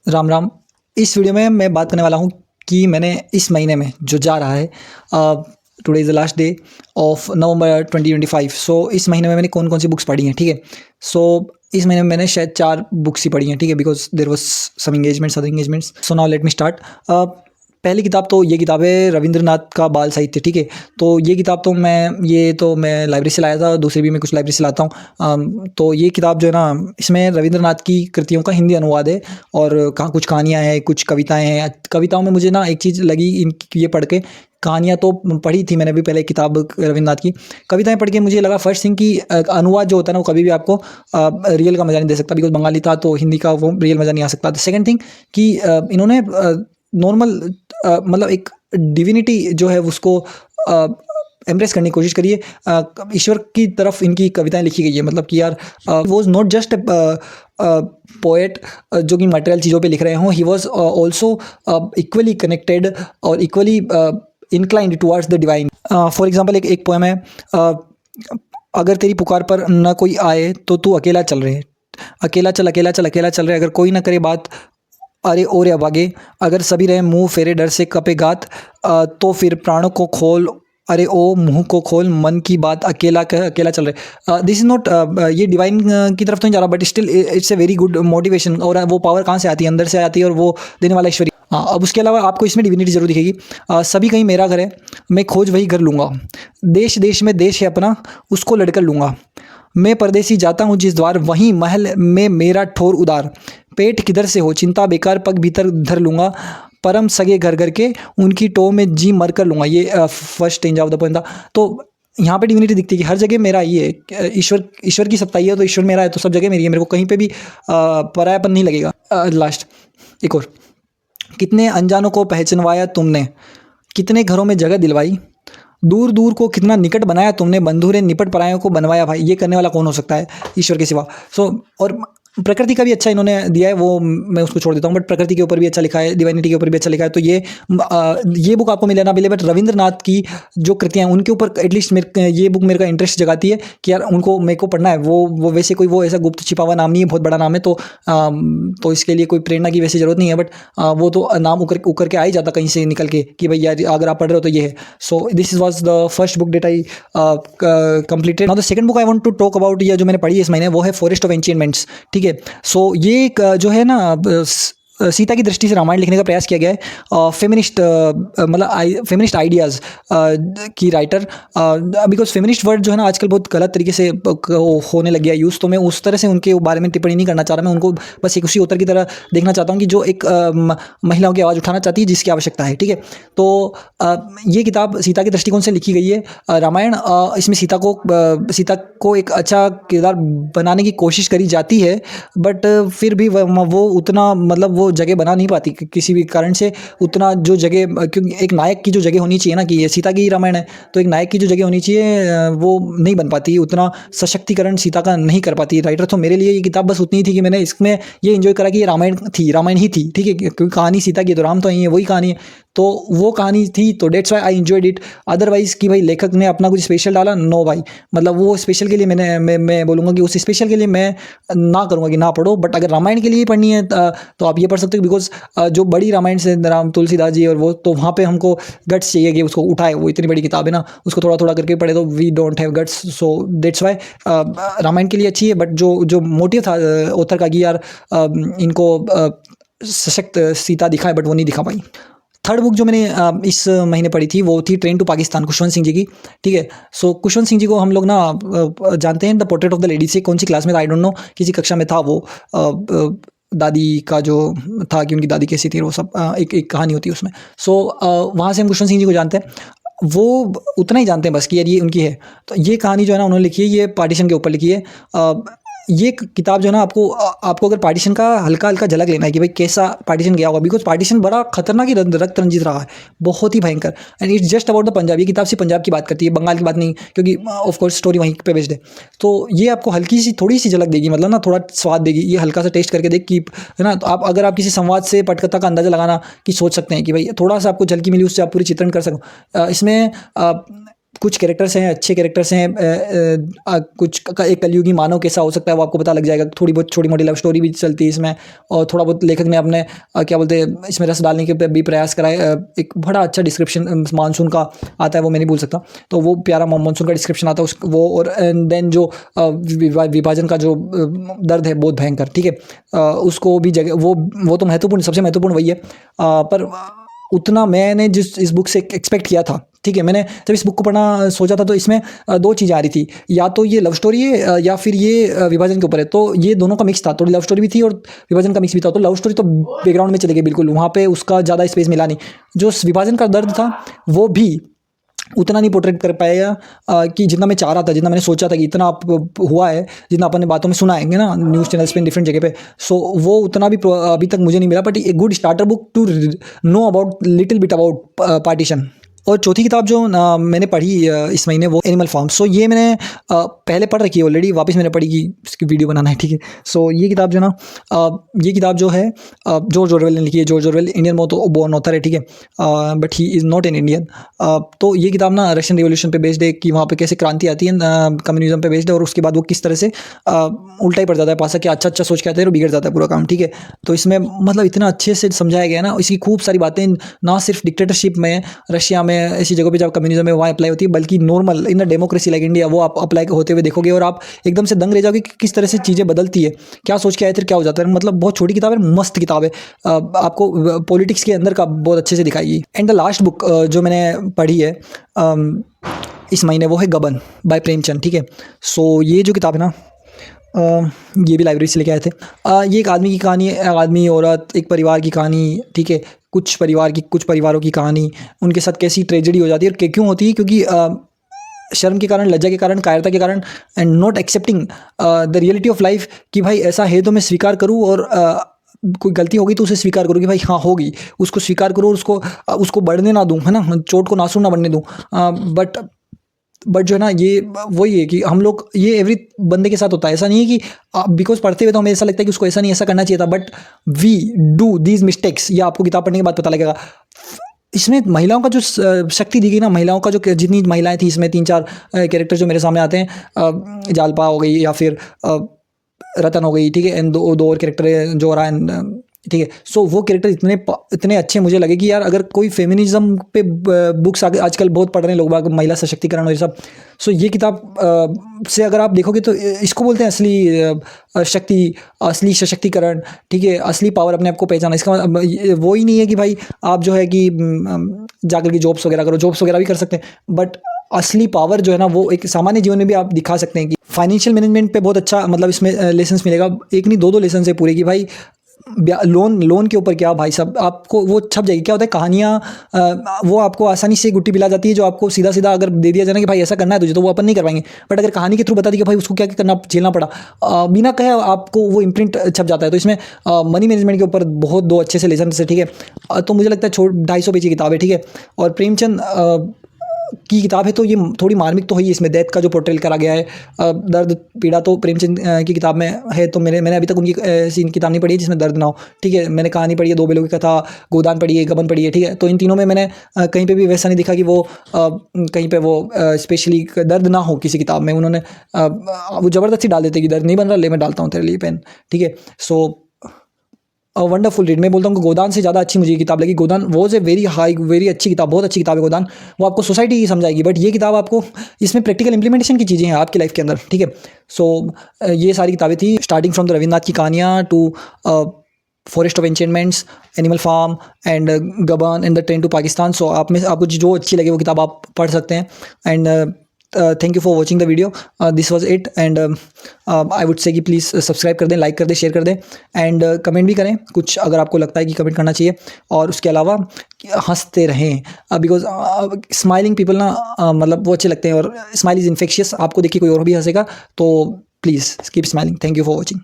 राम राम। इस वीडियो में मैं बात करने वाला हूँ कि मैंने इस महीने में जो जा रहा है, today is the last day of November 2025। सो इस महीने में मैंने कौन कौन सी बुक्स पढ़ी हैं, ठीक है। सो इस महीने में मैंने शायद 4 बुक्स ही पढ़ी हैं, ठीक है, because there was some engagements, other engagements. So now let me start. पहली किताब तो ये किताब है रविंद्रनाथ का बाल साहित्य, ठीक है। तो ये किताब तो मैं लाइब्रेरी से लाया था, दूसरी भी मैं कुछ लाइब्रेरी से लाता हूँ। तो ये किताब जो है ना, इसमें रविंद्रनाथ की कृतियों का हिंदी अनुवाद है और कुछ कहानियाँ हैं, कुछ कविताएँ हैं। कविताओं में मुझे ना एक चीज़ लगी ये पढ़ के, कहानियाँ तो पढ़ी थी मैंने भी पहले किताब रविंद्रनाथ की, कविताएं पढ़ के मुझे लगा फर्स्ट थिंग कि अनुवाद जो होता है ना, वो कभी भी आपको रियल का मज़ा नहीं दे सकता, बिकॉज बंगाली था तो हिंदी का वो रियल मज़ा नहीं आ सकता। सेकंड थिंग कि इन्होंने नॉर्मल मतलब एक डिविनिटी जो है उसको एम्ब्रेस करने की कोशिश करी है। ईश्वर की तरफ इनकी कविताएं लिखी गई है, मतलब कि यार वॉज नॉट जस्ट पोएट जो कि मटेरियल चीज़ों पे लिख रहे हों, he was also equally connected और equally inclined towards the divine. For example एक पोएम है, अगर तेरी पुकार पर न कोई आए तो तू अकेला चल रहे, अकेला चल अकेला चल अकेला चल रहे, अगर कोई ना करे बात अरे ओ रे अभागे, अगर सभी रहे मुंह फेरे डर से कपे गात, तो फिर प्राणों को खोल, अरे ओ मुंह को खोल, मन की बात अकेला अकेला चल रहे। दिस इज़ नॉट, ये डिवाइन की तरफ तो नहीं जा रहा, but still it's a very good motivation. और वो पावर कहाँ से आती है? अंदर से आती है, और वो देने वाला ईश्वरी। हाँ, अब उसके अलावा आपको इसमें डिविनिटी जरूर दिखेगी। सभी कहीं मेरा घर है, मैं खोज वही घर लूँगा, देश देश में देश है अपना, उसको लड़कर लूँगा, मैं परदेसी जाता हूँ जिस द्वार, वहीं महल में मेरा ठोर उदार, पेट किधर से हो चिंता बेकार, पग भीतर धर लूँगा, परम सगे घर घर के, उनकी टो में जी मर कर लूँगा। ये first Strange of the poem था। तो यहाँ पे डिविनिटी दिखती है कि हर जगह मेरा ये है, ईश्वर की सत्ता ही है, तो ईश्वर मेरा है तो सब जगह मेरी है, मेरे को कहीं पे भी परायापन नहीं लगेगा। लास्ट एक और, कितने अनजानों को पहचानवाया तुमने, कितने घरों में जगह दिलवाई, दूर दूर को कितना निकट बनाया तुमने, बंधुरे निपट परायों को बनवाया भाई। ये करने वाला कौन हो सकता है ईश्वर के सिवा? और प्रकृति का भी अच्छा इन्होंने दिया है, वो मैं उसको छोड़ देता हूँ, बट प्रकृति के ऊपर भी अच्छा लिखा है, डिवाइनिटी के ऊपर भी अच्छा लिखा है। तो ये बुक आपको मिले ना मिले, बट रविंद्रनाथ की जो कृतियाँ हैं उनके ऊपर एटलीस्ट ये बुक मेरे का इंटरेस्ट जगाती है कि यार उनको मेरे को पढ़ना है। वो वैसे कोई वो ऐसा गुप्त छिपा हुआ नाम नहीं है, बहुत बड़ा नाम है, तो इसके लिए कोई प्रेरणा की वैसे जरूरत नहीं है, बट वो तो नाम उकर के आ ही जाता कहीं से निकल के कि भाई यार अगर आप पढ़ रहे हो तो ये है। So this was the first book that I completed. Now the second book I want to talk about, ये जो मैंने पढ़ी है इस महीने, वो है फॉरेस्ट ऑफ एंशिएंट, ठीक है। सो ये एक जो है ना, सीता की दृष्टि से रामायण लिखने का प्रयास किया गया है, फेमिनिस्ट मतलब फेमिनिस्ट आइडियाज़ की राइटर, बिकॉज फेमिनिस्ट वर्ड जो है ना आजकल बहुत गलत तरीके से होने लग गया यूज़, तो मैं उस तरह से उनके बारे में टिप्पणी नहीं करना चाह रहा। मैं उनको बस एक उसी उत्तर की तरह देखना चाहता हूँ कि जो एक महिलाओं की आवाज़ उठाना चाहती है, जिसकी आवश्यकता है, ठीक है। तो ये किताब सीता के दृष्टिकोण से लिखी गई है रामायण। इसमें सीता को एक अच्छा किरदार बनाने की कोशिश करी जाती है, बट फिर भी वो उतना मतलब वो जगह बना नहीं पाती किसी भी कारण से, उतना जो जगह, क्योंकि एक नायक की जो जगह होनी चाहिए ना, कि ये सीता की रामायण है तो एक नायक की जो जगह होनी चाहिए वो नहीं बन पाती, उतना सशक्तिकरण सीता का नहीं कर पाती राइटर। तो मेरे लिए ये किताब बस उतनी थी कि मैंने इसमें ये एंजॉय करा कि ये रामायण ही थी, ठीक है, क्योंकि कहानी सीता की, तो राम तो नहीं है, वही कहानी है, तो वो कहानी थी, तो that's why I enjoyed it. Otherwise कि भाई लेखक ने अपना कुछ स्पेशल डाला, नो भाई, मतलब वो स्पेशल के लिए मैं बोलूँगा कि उस स्पेशल के लिए मैं ना करूँगा कि ना पढ़ो, बट अगर रामायण के लिए पढ़नी है तो आप ये पढ़ सकते हो, बिकॉज जो बड़ी रामायण से राम तुलसीदास जी और वो, तो वहाँ पे हमको गट्स चाहिए कि उसको उठाए, वो इतनी बड़ी किताब है ना, उसको थोड़ा थोड़ा करके पढ़े, तो we don't have guts. So that's why Ramayana के लिए अच्छी है, बट जो मोटिव था ऑथर का कि यार इनको सशक्त सीता दिखाए, बट वो नहीं दिखा पाई। थर्ड बुक जो मैंने इस महीने पढ़ी थी वो थी ट्रेन टू पाकिस्तान, खुशवंत सिंह जी की, ठीक है। सो खुशवंत सिंह जी को हम लोग ना जानते हैं the portrait of the lady से, कौन सी क्लास में था आई डोंट नो, किसी कक्षा में था वो, दादी का जो था कि उनकी दादी कैसी थी, वो सब एक कहानी होती है उसमें। सो वहाँ से हम खुशवंत सिंह जी को जानते हैं, वो उतना ही जानते हैं बस कि यार ये उनकी है। तो ये कहानी जो है ना उन्होंने लिखी है, ये पार्टीशन के ऊपर लिखी है। ये किताब जो है ना, आपको अगर पार्टीशन का हल्का हल्का झलक लेना है कि भाई कैसा पार्टीशन गया होगा, बिकॉज पार्टीशन बड़ा खतरनाक ही रक्त रंजित रहा है, बहुत ही भयंकर, and it's just about the Punjab. ये किताब से पंजाब की बात करती है, बंगाल की बात नहीं, क्योंकि ऑफ कोर्स स्टोरी वहीं पे बेस्ड है। तो ये आपको हल्की सी थोड़ी सी झलक देगी, मतलब ना थोड़ा स्वाद देगी, ये हल्का सा टेस्ट करके देख कि है ना। तो अगर आप किसी संवाद से पटकथा का अंदाजा लगाना कि सोच सकते हैं कि भाई थोड़ा सा आपको झलकी मिली, उससे आप पूरी चित्रण कर सको। इसमें कुछ कैरेक्टर्स हैं, अच्छे कैरेक्टर्स हैं, कुछ एक कलयुगी मानव कैसा हो सकता है वो आपको पता लग जाएगा। थोड़ी बहुत छोटी मोटी लव स्टोरी भी चलती है इसमें, और थोड़ा बहुत लेखक ने अपने क्या बोलते हैं इसमें रस डालने के भी प्रयास कराए। एक बड़ा अच्छा डिस्क्रिप्शन मानसून का आता है, वो मैं नहीं भूल सकता, तो वो प्यारा मानसून का डिस्क्रिप्शन आता है वो। और देन जो विभाजन का जो दर्द है बहुत भयंकर, ठीक है, उसको भी जगह वो तो महत्वपूर्ण, सबसे महत्वपूर्ण वही है। पर उतना मैंने जिस इस बुक से एक्सपेक्ट किया था, ठीक है, मैंने जब इस बुक को पढ़ना सोचा था तो इसमें दो चीज़ें आ रही थी, या तो ये लव स्टोरी है या फिर ये विभाजन के ऊपर है। तो ये दोनों का मिक्स था, थोड़ी लव स्टोरी भी थी और विभाजन का मिक्स भी था। तो लव स्टोरी तो बैकग्राउंड में चली गई बिल्कुल, वहाँ पे उसका ज़्यादा स्पेस मिला नहीं। जो विभाजन का दर्द था वो भी उतना नहीं पोर्ट्रेट कर पाएगा कि जितना मैं चाह रहा था, जितना मैंने सोचा था कि इतना हुआ है, जितना अपन ने बातों में सुना है ना न्यूज़ चैनल्स पे डिफरेंट जगह पे। सो वो उतना भी अभी तक मुझे नहीं मिला, but a good starter book to know about little bit about partition. और चौथी किताब जो मैंने पढ़ी इस महीने वो एनिमल फार्म। सो ये मैंने पहले पढ़ रखी है ऑलरेडी, वापस मैंने पढ़ी कि इसकी वीडियो बनाना है, ठीक है। सो ये किताब जो ना ये किताब जो है जॉर्ज ऑरवेल ने लिखी है। George Orwell Indian born author है, ठीक है, but he is not an Indian. तो ये किताब ना रशियन रिवॉल्यूशन पे बेस्ड है कि वहाँ पे कैसे क्रांति आती है, कम्युनिज्म पे बेस्ड है, और उसके बाद वो किस तरह से उल्टा ही पड़ जाता है पासा कि अच्छा सोच के आते हैं और बिगड़ जाता है पूरा काम, ठीक है। तो इसमें मतलब इतना अच्छे से समझाया गया ना, इसकी खूब सारी बातें ना सिर्फ डिक्टेटरशिप में, रशिया में, ऐसी जगहों पे जब कम्युनिज्म में वहाँ अप्लाई होती है, बल्कि normal in the democracy like India वो आप अप्लाई होते हुए देखोगे और आप एकदम से दंग रह जाओगे कि किस तरह से चीज़ें बदलती है, क्या सोच के आए थे क्या हो जाता है। मतलब बहुत छोटी किताब है, मस्त किताब है, आपको पॉलिटिक्स के अंदर का बहुत अच्छे से दिखाएगी। एंड द लास्ट बुक जो मैंने पढ़ी है इस महीने वो है गबन बाय प्रेमचंद, ठीक है। सो ये जो किताब है ना ये भी लाइब्रेरी से लेके आए थे। ये एक आदमी की कहानी है, आदमी औरत, एक परिवार की कहानी, ठीक है। कुछ परिवारों की कहानी, उनके साथ कैसी ट्रेजेडी हो जाती है और क्यों होती है, क्योंकि शर्म के कारण, लज्जा के कारण, कायरता के कारण, and not accepting the reality of life कि भाई ऐसा है तो मैं स्वीकार करूँ, और कोई गलती होगी तो उसे स्वीकार करूँ कि भाई हाँ होगी, उसको स्वीकार करूँ और उसको बढ़ने ना दूँ, है ना, चोट को नासूर ना बनने दूँ। बट जो है ना ये वही है कि हम लोग, ये एवरी बंदे के साथ होता है। ऐसा नहीं है कि बिकॉज पढ़ते हुए तो हमें ऐसा लगता है कि उसको ऐसा नहीं ऐसा करना चाहिए था, but we do these mistakes, ये आपको किताब पढ़ने के बाद पता लगेगा। इसमें महिलाओं का जो शक्ति दी गई ना, महिलाओं का जो जितनी महिलाएं थी इसमें 3-4 कैरेक्टर जो मेरे सामने आते हैं, जालपा हो गई या फिर रतन हो गई, ठीक है, एंड दो और कैरेक्टर है जोरा एंड, ठीक है। सो वो कैरेक्टर इतने अच्छे मुझे लगे कि यार अगर कोई फेमिनिज्म पे बुक्स आजकल बहुत पढ़ रहे हैं लोग, महिला सशक्तिकरण और ये सब, सो ये किताब से अगर आप देखोगे तो इसको बोलते हैं असली शक्ति, असली सशक्तिकरण, ठीक है, असली पावर, अपने आप को पहचाना। इसका वो ही नहीं है कि भाई आप जो है कि जाकर के जॉब्स वगैरह करो, जॉब्स वगैरह भी कर सकते हैं, बट असली पावर जो है ना वो एक सामान्य जीवन में भी आप दिखा सकते हैं। कि फाइनेंशियल मैनेजमेंट पे बहुत अच्छा मतलब इसमें लेसन्स मिलेगा, एक नहीं दो लेसन्स है पूरे, कि भाई लोन के ऊपर क्या भाई साहब, आपको वो छप जाएगी। क्या होता है कहानियाँ वो आपको आसानी से गुट्टी पिला जाती है, जो आपको सीधा सीधा अगर दे दिया जाए ना कि भाई ऐसा करना है तुझे, तो वो अपन नहीं कर पाएंगे। बट अगर कहानी के थ्रू बता दी कि भाई उसको क्या क्या करना झेलना पड़ा, बिना कहे आपको वो इम्प्रिंट छप जाता है। तो इसमें मनी मैनेजमेंट के ऊपर बहुत दो अच्छे से लेसन से, ठीक है। तो मुझे लगता है 250 पेज की किताब है, ठीक है। और प्रेमचंद की किताब है तो ये थोड़ी मार्मिक तो है ही, इसमें डेथ का जो पोर्ट्रेल करा गया है, दर्द पीड़ा तो प्रेमचंद की किताब में है। तो मैंने अभी तक उनकी ऐसी किताब नहीं पढ़ी है जिसमें दर्द ना हो, ठीक है। मैंने कहानी पढ़ी है, दो बेलों की कथा, गोदान पढ़ी है, गबन पढ़ी है, ठीक है। तो इन तीनों में मैंने कहीं पे भी वैसा नहीं दिखा कि वो कहीं पे वो स्पेशली दर्द ना हो किसी किताब में। उन्होंने वो ज़बरदस्ती डाल देते कि दर्द नहीं बन रहा, ले मैं डालता हूँ तेरे लिए पेन, ठीक है। So wonderful read. मैं बोलता हूँ कि गोदान से ज़्यादा अच्छी मुझे ये किताब लगी। गोदान वॉज ए वेरी अच्छी किताब, बहुत अच्छी किताब है गोदान। वो आपको सोसाइटी समझाएगी, बट ये किताब आपको इसमें प्रैक्टिकल इंप्लीमेंटेशन की चीज़ें हैं आपकी लाइफ के अंदर, ठीक है। सो ये सारी किताबें थी, स्टार्टिंग फ्रॉम द रविन्द्रनाथ की कहानियाँ to forest of enchantments, animal farm and Gaban and the train to Pakistan. So आप में आपको जो अच्छी लगे वो किताब आप पढ़ सकते हैं। And thank you for watching the video, this was it. And I would say कि प्लीज़ सब्सक्राइब कर दें, लाइक कर दें, शेयर कर दें, एंड कमेंट भी करें कुछ अगर आपको लगता है कि कमेंट करना चाहिए। और उसके अलावा हंसते रहें, बिकॉज स्माइलिंग पीपल ना मतलब वो अच्छे लगते हैं, और स्माइल इज़ इन्फेक्शियस। आपको देखिए कोई और भी हंसेगा, तो please keep smiling. Thank you for watching.